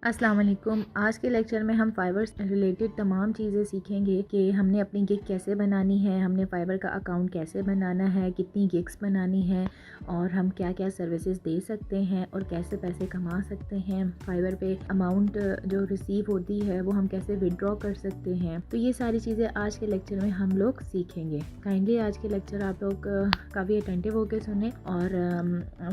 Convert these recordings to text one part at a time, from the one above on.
अस्सलाम वालेकुम। आज के लेक्चर में हम फाइवर से रिलेटेड तमाम चीज़ें सीखेंगे कि हमने अपनी गिग कैसे बनानी है, हमने फाइवर का अकाउंट कैसे बनाना है, कितनी गिग्स बनानी है और हम क्या क्या सर्विसेज दे सकते हैं और कैसे पैसे कमा सकते हैं। फाइवर पे अमाउंट जो रिसीव होती है वो हम कैसे विड्रॉ कर सकते हैं। तो ये सारी चीज़ें आज के लेक्चर में हम लोग सीखेंगे। काइंडली आज के लेक्चर आप लोग काफ़ी अटेंटिव होकर सुने और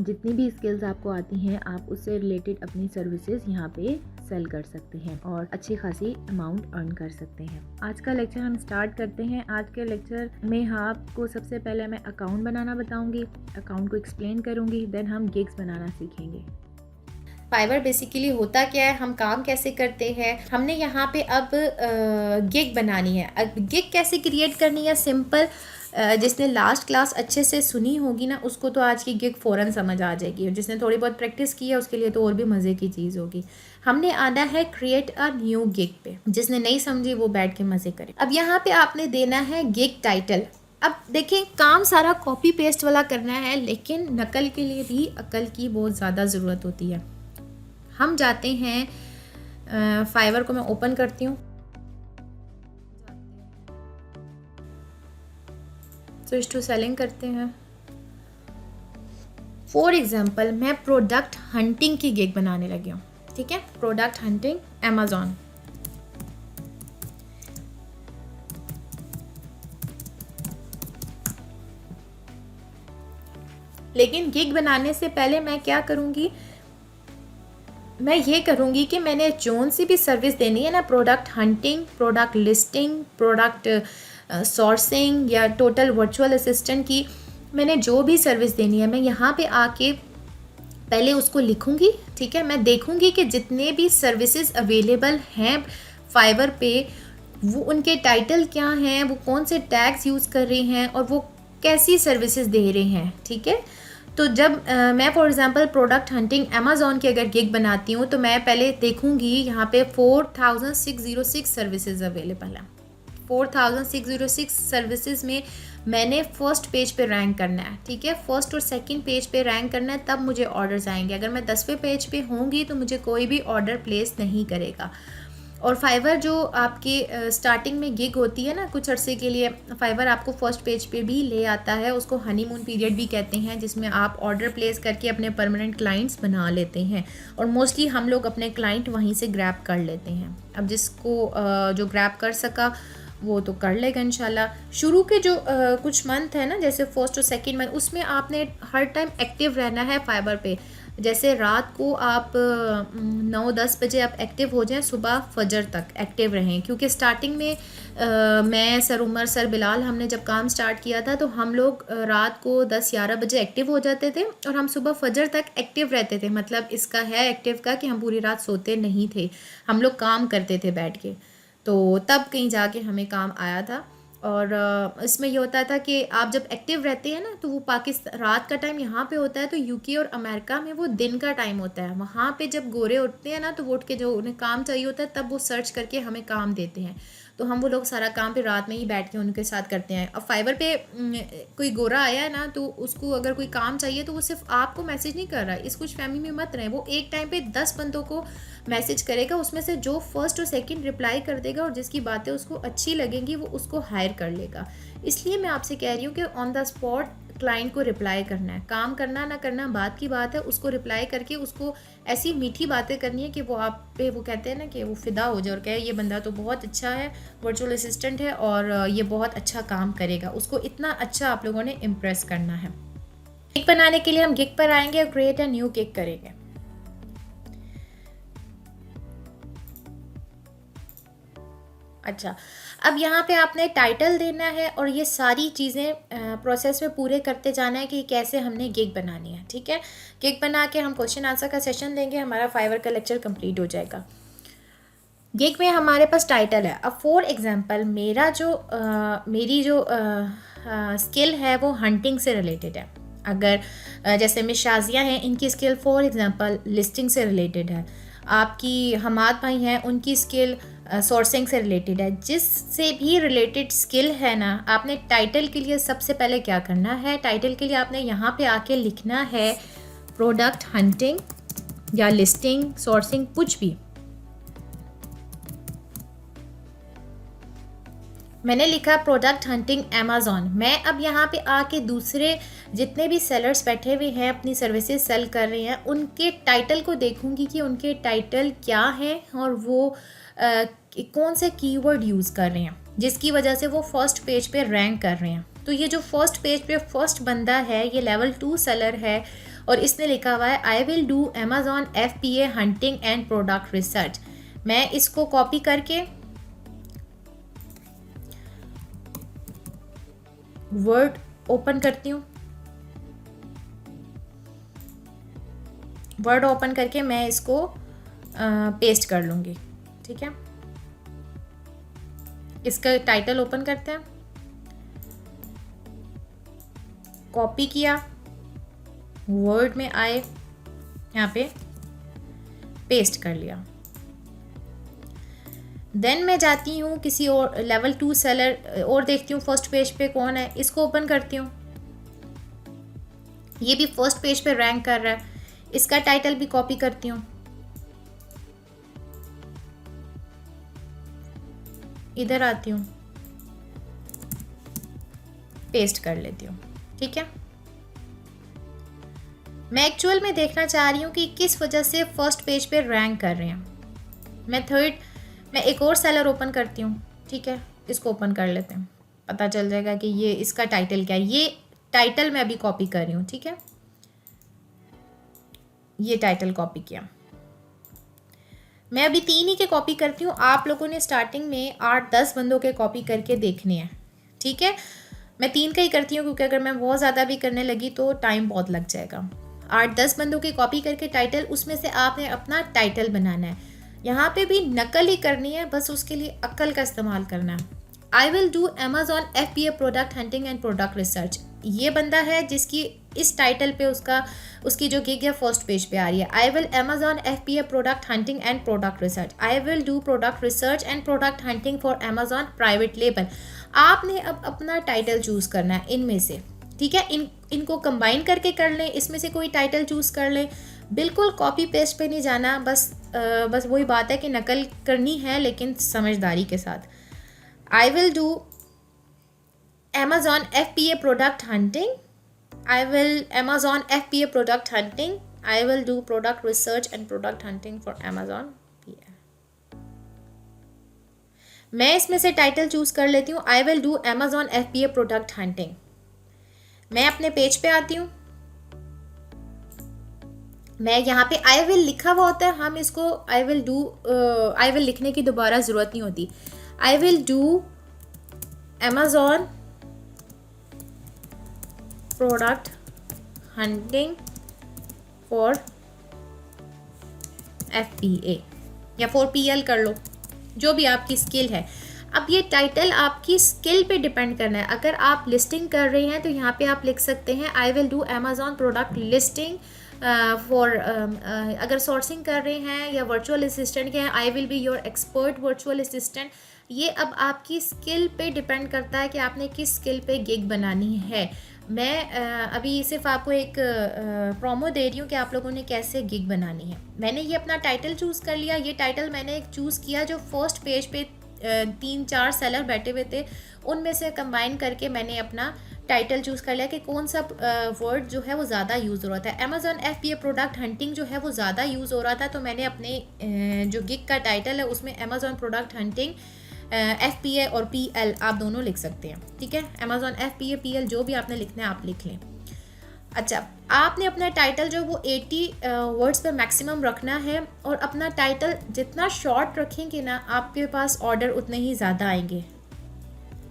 जितनी भी स्किल्स आपको आती हैं आप उससे रिलेटेड अपनी सर्विसेज यहाँ पे सेल कर सकते हैं और अच्छी खासी अमाउंट अर्न कर सकते हैं। आज का लेक्चर हम स्टार्ट करते हैं। आज के लेक्चर में आपको सबसे पहले मैं अकाउंट बनाना बताऊंगी, अकाउंट को एक्सप्लेन करूंगी, देन हम गिग्स बनाना सीखेंगे। फाइवर बेसिकली होता क्या है, हम काम कैसे करते हैं। हमने यहाँ पे अब गिग बनानी है। अब गिग कैसे क्रिएट करनी है, सिंपल। जिसने लास्ट क्लास अच्छे से सुनी होगी ना, उसको तो आज की गिग फ़ौरन समझ आ जाएगी, और जिसने थोड़ी बहुत प्रैक्टिस की है उसके लिए तो और भी मज़े की चीज़ होगी। हमने आना है क्रिएट अ न्यू गिग पे। जिसने नहीं समझी वो बैठ के मज़े करे। अब यहाँ पे आपने देना है गिग टाइटल। अब देखें, काम सारा कॉपी पेस्ट वाला करना है, लेकिन नकल के लिए भी अकल की बहुत ज़्यादा ज़रूरत होती है। हम जाते हैं फाइवर को मैं ओपन करती हूँ, स्विच टू सेलिंग करते हैं। फॉर एग्जांपल मैं प्रोडक्ट हंटिंग की गिग बनाने लगी हूँ। ठीक है, प्रोडक्ट हंटिंग अमेज़ॉन। लेकिन गिग बनाने से पहले मैं क्या करूँगी, मैं ये करूँगी कि मैंने जोन सी भी सर्विस देनी है ना, product hunting, product listing, product sourcing या टोटल वर्चुअल असिस्टेंट की, मैंने जो भी सर्विस देनी है मैं यहाँ पे आके पहले उसको लिखूँगी। ठीक है, मैं देखूँगी कि जितने भी सर्विसेज अवेलेबल हैं फाइवर पे वो उनके टाइटल क्या हैं, वो कौन से टैग्स यूज़ कर रहे हैं और वो कैसी सर्विसेज दे रहे हैं। ठीक है, तो जब मैं for example product hunting Amazon की अगर गिग बनाती हूँ तो मैं पहले देखूँगी यहाँ पे 4606 सर्विसेज अवेलेबल हैं। 4606 सर्विसेज में मैंने फर्स्ट पेज पे रैंक करना है। ठीक है, फर्स्ट और सेकंड पेज पे रैंक करना है, तब मुझे ऑर्डर्स आएंगे। अगर मैं 10वें पेज पे होंगी तो मुझे कोई भी ऑर्डर प्लेस नहीं करेगा। और फाइवर जो आपके स्टार्टिंग में गिग होती है ना, कुछ अरसे के लिए फाइवर आपको फर्स्ट पेज पे भी ले आता है। उसको हनीमून पीरियड भी कहते हैं, जिसमें आप ऑर्डर प्लेस करके अपने परमानेंट क्लाइंट्स बना लेते हैं और मोस्टली हम लोग अपने क्लाइंट वहीं से ग्रैब कर लेते हैं। अब जिसको जो ग्रैब कर सका वो तो कर लेगा इंशाल्लाह। शुरू के जो कुछ मंथ है ना, जैसे फर्स्ट और सेकंड मंथ, उसमें आपने हर टाइम एक्टिव रहना है फाइबर पे। जैसे रात को आप 9-10 बजे आप एक्टिव हो जाएं, सुबह फजर तक एक्टिव रहें। क्योंकि स्टार्टिंग में मैं, सर उमर, सर बिलाल, हमने जब काम स्टार्ट किया था तो हम लोग रात को 10-11 बजे एक्टिव हो जाते थे और हम सुबह फजर तक एक्टिव रहते थे। मतलब इसका है एक्टिव का कि हम पूरी रात सोते नहीं थे, हम लोग काम करते थे बैठ के। तो तब कहीं जाके हमें काम आया था। और इसमें ये होता था कि आप जब एक्टिव रहते हैं ना, तो वो पाकिस्तान रात का टाइम यहाँ पे होता है, तो यूके और अमेरिका में वो दिन का टाइम होता है। वहाँ पे जब गोरे उठते हैं ना, तो वो उठ के जो उन्हें काम चाहिए होता है तब वो सर्च करके हमें काम देते हैं। तो हम वो लोग सारा काम पे रात में ही बैठ के उनके साथ करते हैं। अब फाइबर पे कोई गोरा आया है ना, तो उसको अगर कोई काम चाहिए तो वो सिर्फ आपको मैसेज नहीं कर रहा है। इस कुछ फैमिली में मत रहे, वो एक टाइम पे 10 बंदों को मैसेज करेगा, उसमें से जो फर्स्ट और सेकंड रिप्लाई कर देगा और जिसकी बातें उसको अच्छी लगेंगी वो उसको हायर कर लेगा। इसलिए मैं आपसे कह रही हूँ कि ऑन द स्पॉट क्लाइंट को रिप्लाई करना है। काम करना ना करना बात की बात है, उसको रिप्लाई करके उसको ऐसी मीठी बातें करनी है कि वो आप पे, वो कहते हैं ना कि वो फिदा हो जाए और कहे ये बंदा तो बहुत अच्छा है, वर्चुअल असिस्टेंट है और ये बहुत अच्छा काम करेगा। उसको इतना अच्छा आप लोगों ने इम्प्रेस करना है। गिग बनाने के लिए हम गिग पर आएंगे और क्रिएट अ न्यू गिग करेंगे। अच्छा, अब यहाँ पे आपने टाइटल देना है और ये सारी चीज़ें प्रोसेस में पूरे करते जाना है कि कैसे हमने गिग बनानी है। ठीक है, गिग बना के हम क्वेश्चन आंसर का सेशन देंगे, हमारा फाइवर का लेक्चर कंप्लीट हो जाएगा। गिग में हमारे पास टाइटल है। अब फॉर एग्जांपल मेरी जो स्किल है वो हंटिंग से रिलेटेड है। अगर जैसे मिस शाजिया हैं, इनकी स्किल फॉर एग्जांपल लिस्टिंग से रिलेटेड है। आपकी हमाद भाई हैं, उनकी स्किल सोर्सिंग से रिलेटेड है। जिससे भी रिलेटेड स्किल है ना, आपने टाइटल के लिए सबसे पहले क्या करना है, टाइटल के लिए आपने यहाँ पे आके लिखना है प्रोडक्ट हंटिंग या लिस्टिंग, सोर्सिंग, कुछ भी। मैंने लिखा प्रोडक्ट हंटिंग अमेज़ॉन। मैं अब यहाँ पे आके दूसरे जितने भी सेलर्स बैठे हुए हैं अपनी सर्विसेज सेल कर रहे हैं उनके टाइटल को देखूंगी कि उनके टाइटल क्या है और वो कौन से कीवर्ड यूज़ कर रहे हैं जिसकी वजह से वो फर्स्ट पेज पे रैंक कर रहे हैं। तो ये जो फर्स्ट पेज पे फर्स्ट बंदा है ये लेवल 2 सेलर है और इसने लिखा हुआ है I will do Amazon FBA hunting and product research. मैं इसको कॉपी करके वर्ड ओपन करती हूँ। वर्ड ओपन करके मैं इसको पेस्ट कर लूँगी। ठीक है, इसका टाइटल ओपन करते हैं, कॉपी किया, वर्ड में आए, यहाँ पे पेस्ट कर लिया। देन मैं जाती हूँ किसी और लेवल 2 सेलर और देखती हूँ फर्स्ट पेज पे कौन है, इसको ओपन करती हूँ। ये भी फर्स्ट पेज पे रैंक कर रहा है, इसका टाइटल भी कॉपी करती हूँ, इधर आती हूँ, पेस्ट कर लेती हूँ। ठीक है, मैं एक्चुअल में देखना चाह रही हूँ कि किस वजह से फर्स्ट पेज पे रैंक कर रहे हैं। मैं एक और सेलर ओपन करती हूँ। ठीक है, इसको ओपन कर लेते हैं, पता चल जाएगा कि ये इसका टाइटल क्या है। ये टाइटल मैं अभी कॉपी कर रही हूँ। ठीक है, ये टाइटल कॉपी किया। मैं अभी 3 ही के कॉपी करती हूँ, आप लोगों ने स्टार्टिंग में 8-10 बंदों के कॉपी करके देखने हैं। ठीक है, मैं 3 का ही करती हूँ क्योंकि अगर मैं बहुत ज़्यादा भी करने लगी तो टाइम बहुत लग जाएगा। 8-10 बंदों की कॉपी करके टाइटल, उसमें से आपने अपना टाइटल बनाना है। यहाँ पे भी नकल ही करनी है, बस उसके लिए अक्ल का इस्तेमाल करना है। I will do Amazon FBA product hunting and product research. ये बंदा है जिसकी इस टाइटल पे उसकी जो गिग है फर्स्ट पेज पे आ रही है। I will Amazon FBA product hunting and product research. I will do product research and product hunting for Amazon private label. आपने अब अपना टाइटल चूज़ करना है इनमें से। ठीक है, इनको कंबाइन करके कर लें, इसमें से कोई टाइटल चूज़ कर लें। बिल्कुल कॉपी पेस्ट पे नहीं जाना, बस वही बात है कि नकल करनी है लेकिन समझदारी के साथ। I will do Amazon FBA product hunting. I will Amazon FBA product hunting. I will do product research and product hunting for Amazon FBA. मैं इसमें से टाइटल चूज कर लेती हूँ I will do Amazon FBA product hunting. मैं अपने page पे आती हूँ, मैं यहाँ पे आई विल लिखा हुआ होता है, हम इसको आई विल लिखने की दोबारा ज़रूरत नहीं होती। I will do Amazon product hunting for FBA या फॉर PL कर लो, जो भी आपकी स्किल है। अब ये टाइटल आपकी स्किल पे डिपेंड करना है। अगर आप लिस्टिंग कर रहे हैं तो यहाँ पे आप लिख सकते हैं I will do Amazon product listing for. अगर सोर्सिंग कर रहे हैं या वर्चुअल असिस्टेंट के हैं, आई will be your expert virtual assistant. ये अब आपकी स्किल पे डिपेंड करता है कि आपने किस स्किल पे गिग बनानी है। मैं अभी सिर्फ आपको एक प्रोमो दे रही हूँ कि आप लोगों ने कैसे गिग बनानी है। मैंने ये अपना टाइटल चूज़ कर लिया। ये टाइटल मैंने एक चूज़ किया जो फर्स्ट पेज पे 3-4 सेलर बैठे हुए थे, उनमें से कंबाइन करके मैंने अपना टाइटल चूज़ कर लिया कि कौन सा वर्ड जो है वो ज़्यादा यूज़ हो रहा था। Amazon FBA प्रोडक्ट हंटिंग जो है वो ज़्यादा यूज़ हो रहा था, तो मैंने अपने जो गिग का टाइटल है उसमें Amazon प्रोडक्ट हंटिंग FBA और PL आप दोनों लिख सकते हैं। ठीक है, Amazon FBA PL जो भी आपने लिखना है आप लिख लें। अच्छा, आपने अपना टाइटल जो वो 80 वर्ड्स पर मैक्सिमम रखना है, और अपना टाइटल जितना शॉर्ट रखेंगे ना आपके पास ऑर्डर उतने ही ज़्यादा आएंगे।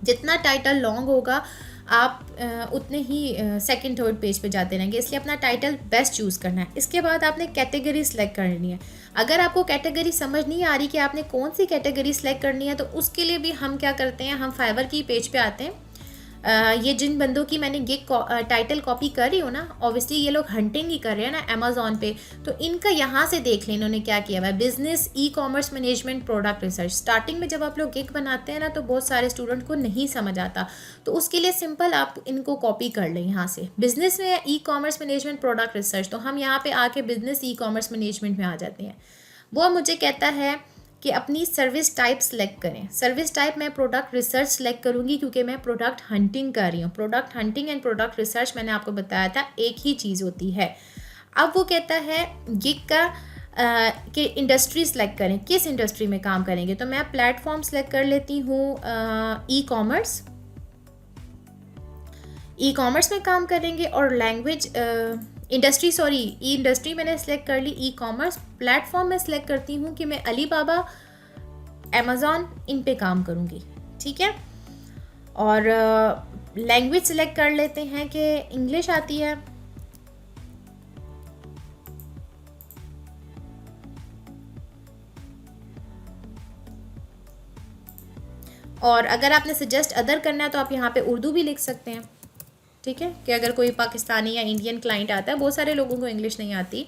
जितना टाइटल लॉन्ग होगा आप उतने ही सेकंड थर्ड पेज पे जाते रहेंगे, इसलिए अपना टाइटल बेस्ट चूज़ करना है। इसके बाद आपने कैटेगरी सेलेक्ट करनी है। अगर आपको कैटेगरी समझ नहीं आ रही कि आपने कौन सी कैटेगरी सेलेक्ट करनी है, तो उसके लिए भी हम क्या करते हैं, हम फाइवर की पेज पे आते हैं। ये जिन बंदों की मैंने गिग टाइटल कॉपी कर रही हूँ ना, ऑब्वियसली ये लोग हंटिंग ही कर रहे हैं ना अमेज़ॉन पे, तो इनका यहाँ से देख लें इन्होंने क्या किया हुआ है। Business e-commerce management product research. Starting में जब आप लोग गिग बनाते हैं ना तो बहुत सारे स्टूडेंट को नहीं समझ आता, तो उसके लिए सिंपल आप इनको कॉपी कर लें यहाँ से। बिजनेस में ई-कॉमर्स मैनेजमेंट प्रोडक्ट रिसर्च, तो हम यहाँ पर आके बिजनेस ई-कॉमर्स मैनेजमेंट में आ जाते हैं। वो मुझे कहता है कि अपनी सर्विस टाइप सेलेक्ट करें। सर्विस टाइप मैं प्रोडक्ट रिसर्च सेलेक्ट करूँगी क्योंकि मैं प्रोडक्ट हंटिंग कर रही हूँ। Product hunting and product research मैंने आपको बताया था एक ही चीज़ होती है। अब वो कहता है गिग का कि इंडस्ट्री सेलेक्ट करें, किस इंडस्ट्री में काम करेंगे। तो मैं प्लेटफॉर्म सेलेक्ट कर लेती हूँ ई कॉमर्स में काम करेंगे, और लैंग्वेज इंडस्ट्री मैंने सेलेक्ट कर ली ई कॉमर्स। प्लेटफॉर्म में सेलेक्ट करती हूँ कि मैं अलीबाबा, अमेज़ॉन, इन पे काम करूँगी, ठीक है। और लैंग्वेज सेलेक्ट कर लेते हैं कि इंग्लिश आती है। और अगर आपने सजेस्ट अदर करना है तो आप यहाँ पे उर्दू भी लिख सकते हैं, ठीक है, कि अगर कोई पाकिस्तानी या इंडियन क्लाइंट आता है, बहुत सारे लोगों को इंग्लिश नहीं आती,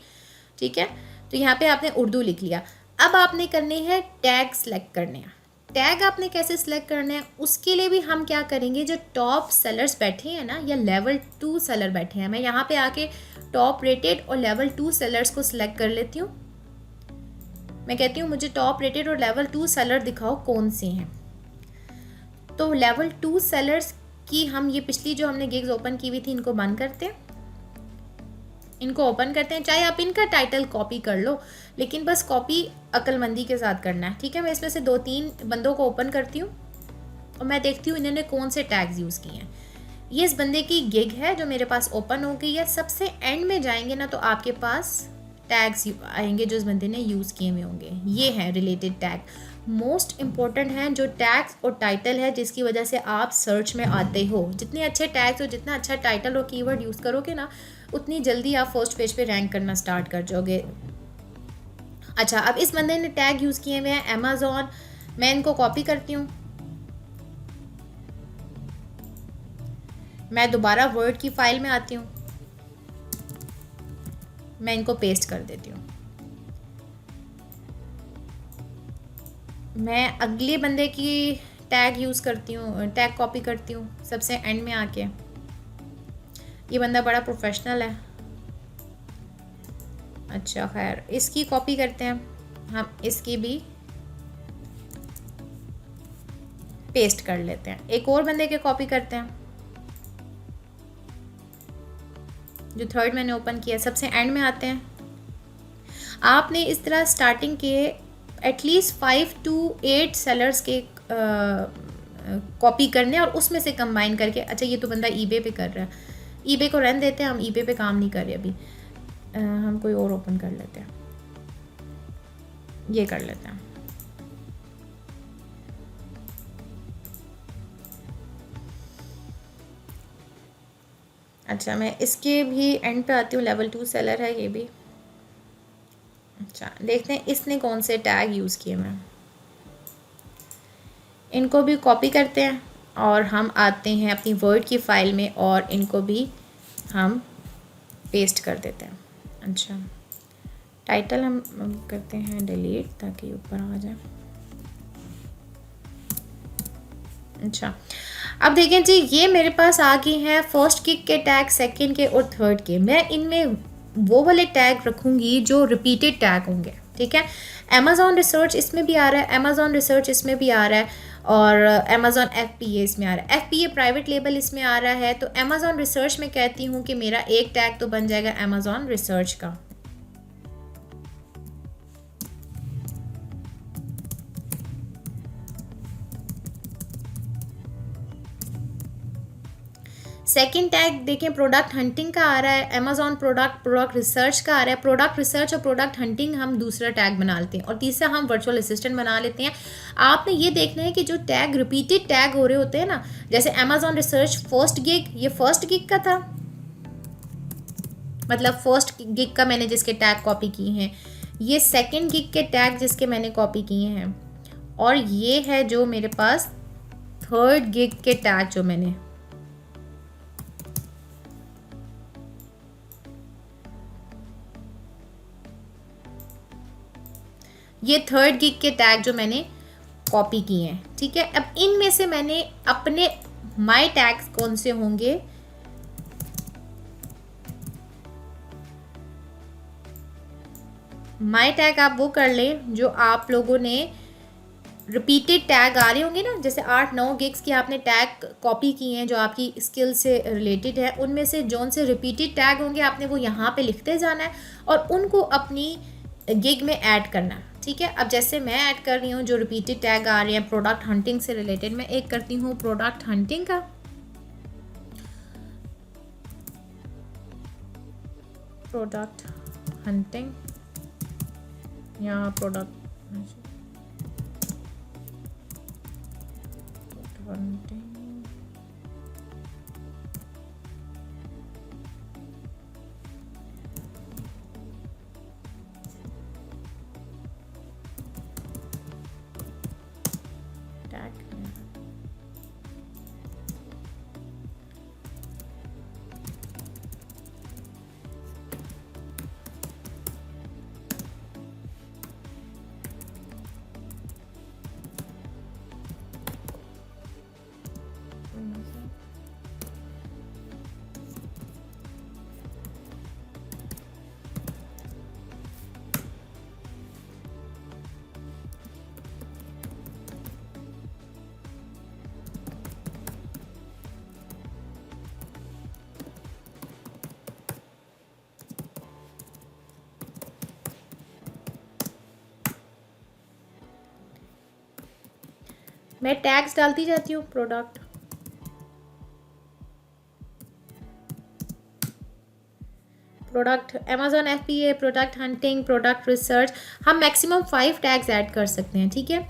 ठीक है, तो यहाँ पे आपने उर्दू लिख लिया। अब आपने करने हैं टैग सेलेक्ट करने हैं। टैग आपने कैसे सिलेक्ट करना है, उसके लिए भी हम क्या करेंगे, जो टॉप सेलर्स बैठे हैं ना, या लेवल 2 सेलर बैठे हैं, मैं यहाँ पे आके टॉप रेटेड और लेवल 2 सेलर्स को सिलेक्ट कर लेती हूँ। मैं कहती हूँ मुझे टॉप रेटेड और लेवल 2 सेलर दिखाओ कौन से हैं। तो लेवल 2 सेलर्स की हम ये पिछली जो हमने गिग्स ओपन की हुई थी इनको बंद करते हैं, इनको ओपन करते हैं। चाहे आप इनका टाइटल कॉपी कर लो, लेकिन बस कॉपी अक्लमंदी के साथ करना है, ठीक है। मैं इसमें से 2-3 बंदों को ओपन करती हूँ और मैं देखती हूँ इन्होंने कौन से टैग्स यूज़ किए हैं। ये इस बंदे की गिग है जो मेरे पास ओपन हो गई है। सबसे एंड में जाएंगे ना तो आपके पास टैग्स आएंगे जो इस बंदे ने यूज़ किए हुए होंगे। ये हैं रिलेटेड टैग, मोस्ट इम्पॉर्टेंट हैं जो टैग्स और टाइटल है, जिसकी वजह से आप सर्च में आते हो। जितने अच्छे टैग्स और जितना अच्छा टाइटल और कीवर्ड यूज़ करोगे ना, उतनी जल्दी आप फर्स्ट पेज पे रैंक करना स्टार्ट कर जाओगे। अच्छा, अब इस बंदे ने टैग यूज़ किए हुए हैं अमेज़ॉन, मैं इनको कॉपी करती हूँ। मैं दोबारा वर्ड की फाइल में आती हूँ, मैं इनको पेस्ट कर देती हूँ। मैं अगले बंदे की टैग यूज़ करती हूँ, टैग कॉपी करती हूँ सबसे एंड में आके। ये बंदा बड़ा प्रोफेशनल है। अच्छा खैर, इसकी कॉपी करते हैं हम, इसकी भी पेस्ट कर लेते हैं। एक और बंदे के कॉपी करते हैं, जो थर्ड मैंने ओपन किया। सबसे एंड में आते हैं। आपने इस तरह स्टार्टिंग के एटलीस्ट 5 to 8 सेलर्स के कॉपी करने और उसमें से कंबाइन करके। अच्छा, ये तो बंदा ईबे पे कर रहा है, ईबे को रहने देते हैं, हम ईबे पे काम नहीं कर रहे अभी। हम कोई और ओपन कर लेते हैं, ये कर लेते हैं। अच्छा, मैं इसके भी एंड पे आती हूँ, लेवल 2 सेलर है ये भी। अच्छा, देखते हैं इसने कौन से टैग यूज़ किए। मैं इनको भी कॉपी करते हैं और हम आते हैं अपनी वर्ड की फाइल में और इनको भी हम पेस्ट कर देते हैं। अच्छा, टाइटल हम करते हैं डिलीट ताकि ऊपर आ जाए। अच्छा, अब देखें जी, ये मेरे पास आ गए हैं फर्स्ट गिग के टैग, सेकंड के और थर्ड के। मैं इनमें वो वाले टैग रखूँगी जो रिपीटेड टैग होंगे, ठीक है। अमेज़ॉन रिसर्च इसमें भी आ रहा है, अमेज़ॉन रिसर्च इसमें भी आ रहा है, और अमेज़ॉन FBA इसमें आ रहा है। FBA प्राइवेट लेबल इसमें आ रहा है। तो अमेज़ॉन रिसर्च में कहती हूँ कि मेरा एक टैग तो बन जाएगा अमेज़ॉन रिसर्च का। सेकंड टैग देखें प्रोडक्ट हंटिंग का आ रहा है, अमेज़ॉन प्रोडक्ट रिसर्च का आ रहा है। प्रोडक्ट रिसर्च और प्रोडक्ट हंटिंग हम दूसरा टैग बना लेते हैं और तीसरा हम वर्चुअल असिस्टेंट बना लेते हैं। आपने ये देखना है कि जो टैग रिपीटेड टैग हो रहे होते हैं ना, जैसे अमेज़ॉन रिसर्च फर्स्ट गिग, ये फर्स्ट गिग का था, मतलब फर्स्ट गिग का मैंने जिसके टैग कॉपी किए हैं, ये सेकेंड गिग के टैग जिसके मैंने कॉपी किए हैं, और ये है जो मेरे पास थर्ड गिग के टैग जो मैंने, ये थर्ड गिग के टैग जो मैंने कॉपी किए हैं, ठीक है। अब इनमें से मैंने अपने माय टैग्स कौन से होंगे, माय टैग आप वो कर लें जो आप लोगों ने रिपीटेड टैग आ रहे होंगे ना, जैसे 8-9 गिग्स की आपने टैग कॉपी किए हैं जो आपकी स्किल से रिलेटेड है, उनमें से जोन से रिपीटेड टैग होंगे आपने वो यहाँ पे लिखते जाना है और उनको अपनी गिग में ऐड करना है। ठीक है, अब जैसे मैं ऐड कर रही हूँ जो रिपीटेड टैग आ रहे हैं प्रोडक्ट हंटिंग से रिलेटेड, मैं एक करती हूँ प्रोडक्ट हंटिंग का, प्रोडक्ट हंटिंग या प्रोडक्ट हंटिंग, टैग मैं टैग्स डालती जाती हूँ, product Amazon FBA, product hunting, product research, हम मैक्सिमम 5 टैग्स ऐड कर सकते हैं। ठीक है,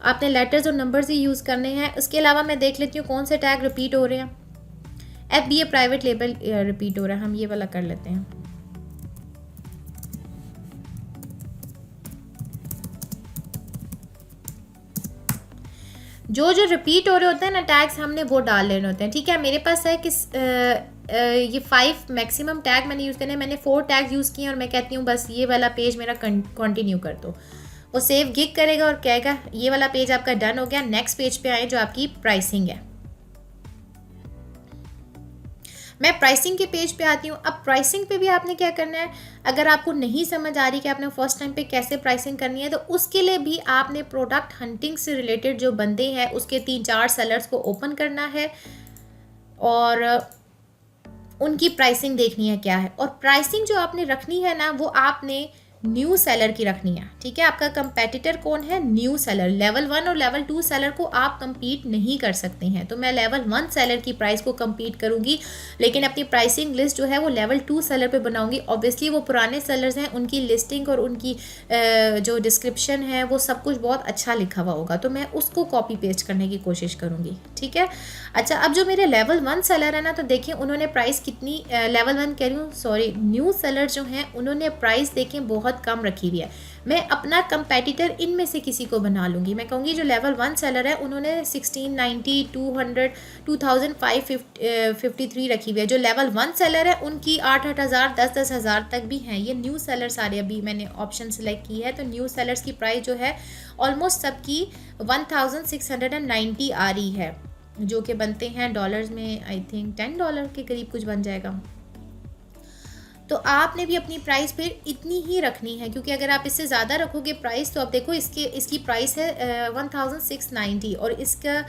आपने लेटर्स और नंबर्स ही यूज़ करने हैं। उसके अलावा मैं देख लेती हूँ कौन से टैग रिपीट हो रहे हैं। FBA प्राइवेट लेबल रिपीट हो रहा है, हम ये वाला कर लेते हैं। जो रिपीट हो रहे होते हैं ना टैग्स, हमने वो डाल लेने होते हैं। ठीक है, मेरे पास है कि ये 5 मैक्सिमम टैग मैंने यूज़ करने हैं। मैंने 4 टैग यूज़ किए और मैं कहती हूँ बस ये वाला पेज मेरा कंटिन्यू कर दो। वो सेव गिग करेगा और कहेगा ये वाला पेज आपका डन हो गया, नेक्स्ट पेज पे आए जो आपकी प्राइसिंग है। मैं प्राइसिंग के पेज पे आती हूँ। अब प्राइसिंग पे भी आपने क्या करना है, अगर आपको नहीं समझ आ रही कि आपने फर्स्ट टाइम पे कैसे प्राइसिंग करनी है, तो उसके लिए भी आपने प्रोडक्ट हंटिंग से रिलेटेड जो बंदे हैं उसके 3-4 सेलर्स को ओपन करना है और उनकी प्राइसिंग देखनी है क्या है। और प्राइसिंग जो आपने रखनी है ना, वो आपने न्यू सेलर की रखनी है। ठीक है, आपका कंपेटिटर कौन है, न्यू सेलर। लेवल 1 और लेवल 2 सेलर को आप compete नहीं कर सकते हैं, तो मैं लेवल 1 सेलर की प्राइस को compete करूंगी, लेकिन अपनी प्राइसिंग लिस्ट जो है वो लेवल 2 सेलर पे बनाऊंगी। ऑब्वियसली वो पुराने सेलर्स हैं, उनकी लिस्टिंग और उनकी जो डिस्क्रिप्शन है वो सब कुछ बहुत अच्छा लिखा हुआ होगा, तो मैं उसको कॉपी पेस्ट करने की कोशिश करूंगी। ठीक है, अच्छा, अब जो मेरे लेवल 1 सेलर है ना, तो देखिए उन्होंने प्राइस कितनी, लेवल 1 कह रही हूँ, सॉरी, न्यू सेलर जो हैं उन्होंने प्राइस देखें बहुत कम रखी हुई है। मैं अपना कंपेटिटर इनमें से किसी को बना लूँगी। मैं कहूँगी जो लेवल 1 सेलर है उन्होंने 1690, 200, 2553 रखी हुई है। जो लेवल 1 सेलर है उनकी 8-8 हज़ार, 10-10 हज़ार तक भी हैं। ये न्यू सेलर सारे अभी मैंने ऑप्शन सेलेक्ट की है, तो न्यू सेलर्स की प्राइस जो है ऑलमोस्ट सबकी 1690 आ रही है, जो कि बनते हैं डॉलर्स में आई थिंक $10 के करीब कुछ बन जाएगा। तो आपने भी अपनी प्राइस फिर इतनी ही रखनी है, क्योंकि अगर आप इससे ज़्यादा रखोगे प्राइस, तो आप देखो इसकी प्राइस है 1690 और इसका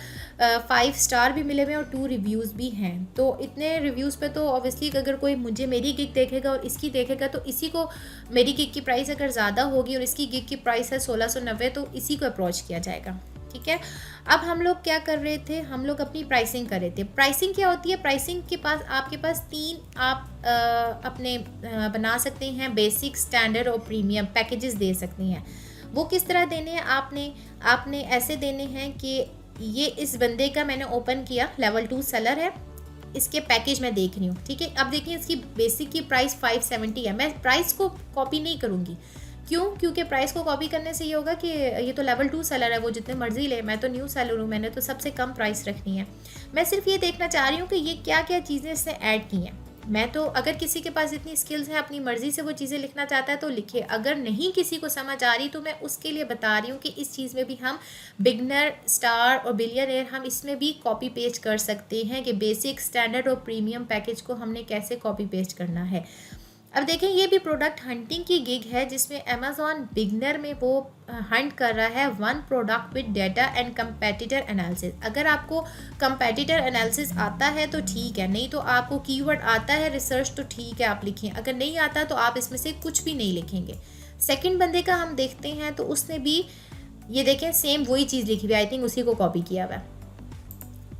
5 स्टार भी मिले हुए हैं और 2 रिव्यूज़ भी हैं। तो इतने रिव्यूज़ पे तो ऑब्वियसली अगर कोई मुझे मेरी गिग देखेगा और इसकी देखेगा, तो इसी को, मेरी गिग की प्राइस अगर ज़्यादा होगी और इसकी गिग की प्राइस है 1690, तो इसी को अप्रोच किया जाएगा। ठीक है, अब हम लोग क्या कर रहे थे, हम लोग अपनी प्राइसिंग कर रहे थे। प्राइसिंग क्या होती है, प्राइसिंग के पास आपके पास 3 आप अपने बना सकते हैं, बेसिक, स्टैंडर्ड और प्रीमियम पैकेजेस दे सकते हैं। वो किस तरह देने हैं, आपने ऐसे देने हैं कि ये इस बंदे का मैंने ओपन किया, लेवल 2 सेलर है, इसके पैकेज मैं देख रही हूँ। ठीक है, अब देखिए इसकी बेसिक की प्राइस 570 है। मैं प्राइस को कॉपी नहीं करूँगी, क्यों, क्योंकि प्राइस को कॉपी करने से ये होगा कि ये तो लेवल 2 सेलर है, वो जितने मर्जी ले, मैं तो न्यू सेलर हूँ, मैंने तो सबसे कम प्राइस रखनी है। मैं सिर्फ ये देखना चाह रही हूँ कि ये क्या क्या चीज़ें इसने ऐड की हैं। मैं तो, अगर किसी के पास इतनी स्किल्स हैं, अपनी मर्ज़ी से वो चीज़ें लिखना चाहता है तो लिखे, अगर नहीं किसी को समझ आ रही तो मैं उसके लिए बता रही हूँ कि इस चीज़ में भी हम बिगनर, स्टार और बिलियनियर, हम इसमें भी कॉपी पेस्ट कर सकते हैं कि बेसिक, स्टैंडर्ड और प्रीमियम पैकेज को हमने कैसे कॉपी पेस्ट करना है। अब देखें ये भी प्रोडक्ट हंटिंग की गिग है जिसमें अमेजोन बिगनर में वो हंट कर रहा है one product with data and competitor analysis. अगर आपको कंपेटिटर एनालिसिस आता है तो ठीक है, नहीं तो आपको कीवर्ड आता है रिसर्च तो ठीक है आप लिखें, अगर नहीं आता तो आप इसमें से कुछ भी नहीं लिखेंगे। सेकंड बंदे का हम देखते हैं तो उसने भी ये देखें सेम वही चीज़ लिखी हुई, आई थिंक उसी को कॉपी किया हुआ है।